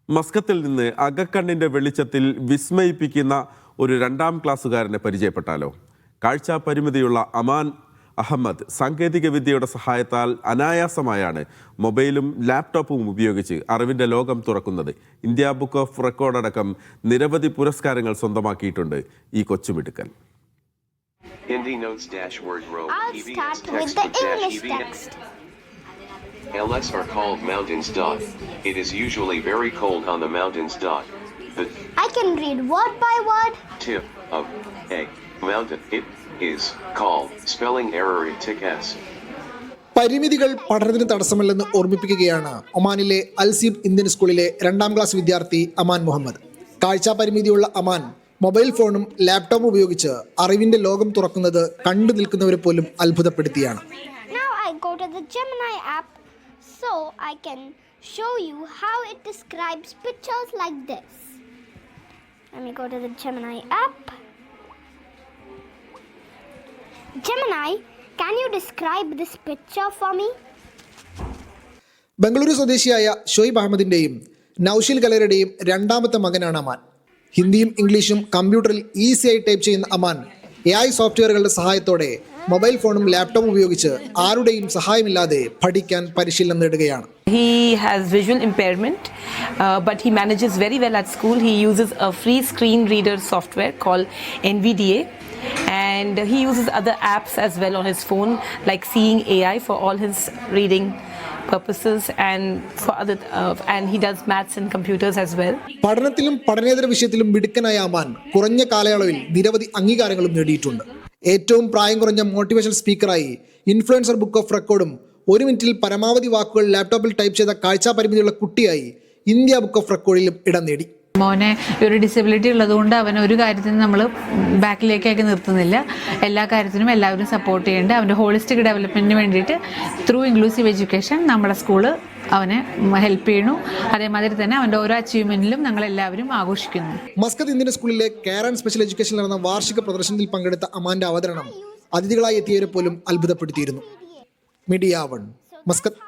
മസ്കത്തിൽ നിന്ന് അകക്കണ്ണിൻ്റെ വെളിച്ചത്തിൽ വിസ്മയിപ്പിക്കുന്ന ഒരു 2ാം ക്ലാസ്സുകാരനെ പരിചയപ്പെട്ടാലോ? കാഴ്ചാ പരിമിതിയുള്ള അമാൻ അഹമ്മദ് സാങ്കേതിക വിദ്യയുടെ സഹായത്താൽ അനായാസമായാണ് മൊബൈലും ലാപ്ടോപ്പും ഉപയോഗിച്ച് അറിവിൻ്റെ ലോകം തുറക്കുന്നത്. ഇന്ത്യ ബുക്ക് ഓഫ് റെക്കോർഡ് അടക്കം നിരവധി പുരസ്കാരങ്ങൾ സ്വന്തമാക്കിയിട്ടുണ്ട് ഈ കൊച്ചുമിടുക്കൻ. LS are called mountains. It is usually very cold on the mountains. I can read word by word. Tip of a mountain. It is called spelling error ticks. പരിമിതികൾ പഠനത്തിന് തടസ്സമല്ലെന്ന് ഓർമ്മിപ്പിക്കുകയാണ് ഒമാനിലെ അൽസീബ് Indian സ്കൂളിലെ 2ാം ക്ലാസ് വിദ്യാർത്ഥി അമാൻ മുഹമ്മദ്. കാഴ്ചാ പരിമിതിയുള്ള അമാൻ മൊബൈൽ ഫോണും ലാപ്ടോപ്പും ഉപയോഗിച്ച് അറിവിന്റെ ലോകം തുറക്കുന്നത് കണ്ടു നിൽക്കുന്നവരെ പോലും അത്ഭുതപ്പെടുത്തിയാണ്. Now I go to the Gemini app so I can show you how it describes pictures like this. Let me go to the Gemini app. Gemini, can you describe this picture for me? Bengaluru സ്വദേശിയായ ഷോയിബ് അഹമ്മദിന്റെയും നൌഷിൽ ഗലരുടെയും 2ാമത്തെ മകനാണ് അമാൻ. ഹിന്ദിയും ഇംഗ്ലീഷും കമ്പ്യൂട്ടറിൽ ഈസിയായി type ചെയ്യുന്ന Aman AI സോഫ്റ്റ്വെയറുകളുടെ സഹായത്തോടെ mobile ഫോണും ലാപ്ടോപ്പും ഉപയോഗിച്ച് ആരുടെയും സഹായമില്ലാതെ പഠിക്കാൻ പരിശീലനം നേടുകയാണ്. He has visual impairment, but he manages very well at school. He uses a free screen reader software called NVDA, and he uses other apps as well on his phone, like Seeing AI for all his reading purposes, and for other and he does maths and computers as well. പഠനത്തിലും പഠനേതര വിഷയത്തിലും മിടുക്കനായ അമാൻ കുറഞ്ഞ കാലയളവിൽ നിരവധി അംഗീകാരങ്ങളും നേടിയിട്ടുണ്ട്. ഏറ്റവും പ്രായം കുറഞ്ഞ മോട്ടിവേഷൻ സ്പീക്കറായി ഇൻഫ്ലുവൻസർ ബുക്ക് ഓഫ് റെക്കോർഡും 1 മിനിറ്റിൽ പരമാവധി വാക്കുകൾ ലാപ്ടോപ്പിൽ ടൈപ്പ് ചെയ്ത കാഴ്ചാ പരിമിതിയുള്ള കുട്ടിയായി ഇന്ത്യ ബുക്ക് ഓഫ് റെക്കോർഡിലും ഇടം നേടി. മോനെ ഒരു ഡിസബിലിറ്റി ഉള്ളതുകൊണ്ട് അവൻ ഒരു കാര്യത്തിനും നമ്മൾ ബാക്കിലേക്കാക്കി നിർത്തുന്നില്ല. എല്ലാ കാര്യത്തിനും എല്ലാവരും സപ്പോർട്ട് ചെയ്യേണ്ടത്. അവൻ്റെ ഹോളിസ്റ്റിക് ഡെവലപ്മെൻറ്റിന് വേണ്ടിയിട്ട് ത്രൂ ഇൻക്ലൂസീവ് എഡ്യൂക്കേഷൻ നമ്മുടെ സ്കൂള് അവനെ ഹെൽപ്പ് ചെയ്യണു. അതേമാതിരി തന്നെ അവൻ്റെ ഓരോ അച്ചീവ്മെൻറ്റിലും ഞങ്ങളെല്ലാവരും ആഘോഷിക്കുന്നു. മസ്കത്ത് ഇന്ത്യൻ സ്കൂളിലെ കെയർ ആൻഡ് സ്പെഷ്യൽ എഡ്യൂക്കേഷനിൽ നടന്ന വാർഷിക പ്രദർശനത്തിൽ പങ്കെടുത്ത അമാൻ്റെ അവതരണം അതിഥികളായി എത്തിയവരെ പോലും അത്ഭുതപ്പെടുത്തിയിരുന്നു. Media 1 Muscat.